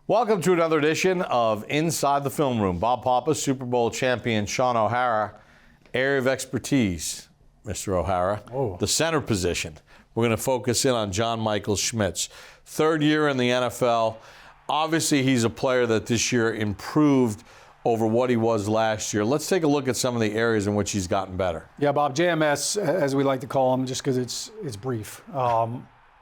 Welcome to another edition of Inside the Film Room. Bob Papa, Super Bowl champion Shaun O'Hara, area of expertise, Mr. O'Hara, the center position. We're going to focus in on John Michael Schmitz. Third year in the NFL. Obviously, he's a player that this year improved over what he was last year. Let's take a look at some of the areas in which he's gotten better. Yeah, Bob, JMS, as we like to call him, just because it's brief.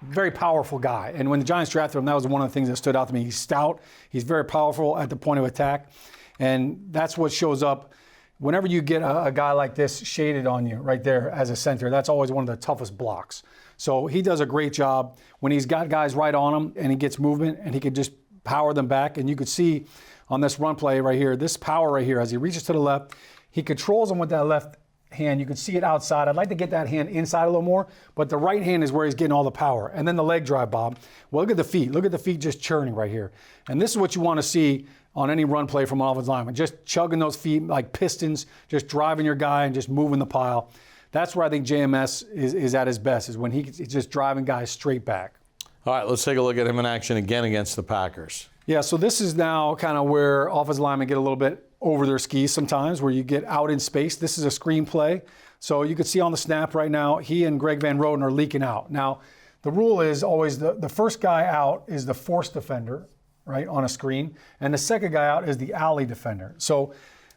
Very powerful guy. And when the Giants drafted him, that was one of the things that stood out to me. He's stout. He's very powerful at the point of attack. And that's what shows up whenever you get a guy like this shaded on you right there as a center. That's always one of the toughest blocks. So he does a great job when he's got guys right on him and he gets movement and he can just power them back. And you could see on this run play right here, this power right here, as he reaches to the left, he controls them with that left hand. You can see it outside. I'd like to get that hand inside a little more, but the right hand is where he's getting all the power. And then the leg drive, Bob. Well, look at the feet. Look at the feet just churning right here. And this is what you want to see on any run play from an offensive lineman. Just chugging those feet like pistons, just driving your guy and just moving the pile. That's where I think JMS is at his best, is when he's just driving guys straight back. All right, let's take a look at him in action again against the Packers. Yeah, so this is now kind of where offensive linemen get a little bit over their skis sometimes, where you get out in space. This is a screen play. So you can see on the snap right now, he and Greg Van Roten are leaking out. Now, the rule is always the first guy out is the force defender, right, on a screen, and the second guy out is the alley defender. So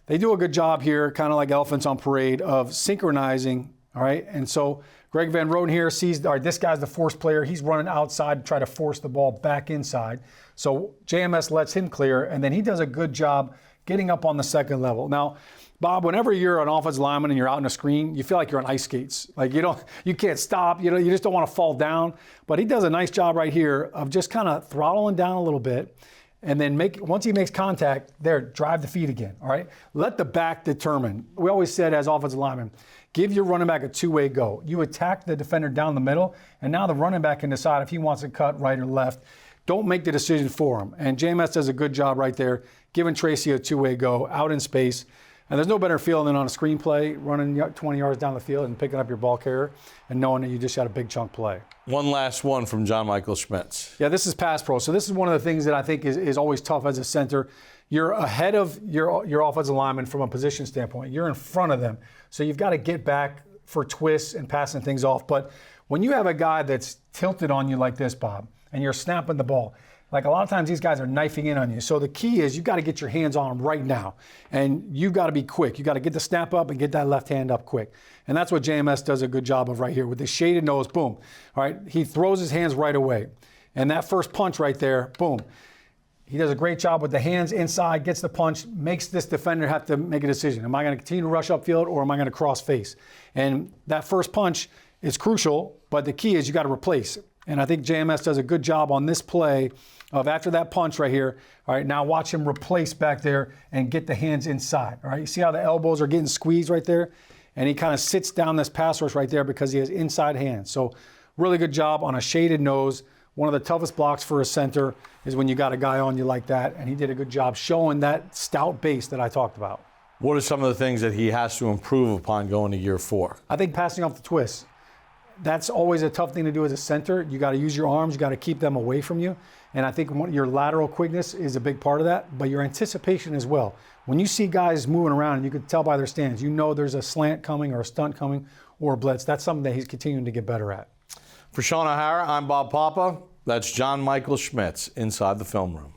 they do a good job here, kind of like elephants on parade, of synchronizing, all right? And so Greg Van Roten here sees, all right, this guy's the force player. He's running outside to try to force the ball back inside. So JMS lets him clear, and then he does a good job getting up on the second level. Now, Bob, whenever you're an offensive lineman and you're out in a screen, you feel like you're on ice skates. Like you can't stop. You just don't want to fall down. But he does a nice job right here of just kind of throttling down a little bit, and then once he makes contact, drive the feet again. All right, let the back determine. We always said as offensive linemen, give your running back a two-way go. You attack the defender down the middle, and now the running back can decide if he wants to cut right or left. Don't make the decision for him. And JMS does a good job right there, giving Tracy a two-way go out in space. And there's no better feeling than on a screenplay, running 20 yards down the field and picking up your ball carrier and knowing that you just had a big chunk play. One last one from John Michael Schmitz. Yeah, this is pass pro. So this is one of the things that I think is always tough as a center. You're ahead of your offensive lineman from a position standpoint. You're in front of them. So you've got to get back for twists and passing things off. But when you have a guy that's tilted on you like this, Bob, and you're snapping the ball, like a lot of times these guys are knifing in on you. So the key is you've got to get your hands on them right now. And you've got to be quick. You've got to get the snap up and get that left hand up quick. And that's what JMS does a good job of right here with the shaded nose, boom. All right, he throws his hands right away. And that first punch right there, boom. He does a great job with the hands inside, gets the punch, makes this defender have to make a decision. Am I going to continue to rush upfield or am I going to cross face? And that first punch is crucial, but the key is you got to replace. And I think JMS does a good job on this play of after that punch right here. All right, now watch him replace back there and get the hands inside. All right, you see how the elbows are getting squeezed right there? And he kind of sits down this pass rush right there because he has inside hands. So really good job on a shaded nose. One of the toughest blocks for a center is when you got a guy on you like that. And he did a good job showing that stout base that I talked about. What are some of the things that he has to improve upon going to year 4? I think passing off the twist. That's always a tough thing to do as a center. You got to use your arms. You got to keep them away from you. And I think your lateral quickness is a big part of that, but your anticipation as well. When you see guys moving around and you can tell by their stance, you know there's a slant coming or a stunt coming or a blitz. That's something that he's continuing to get better at. For Shaun O'Hara, I'm Bob Papa. That's John Michael Schmitz inside the film room.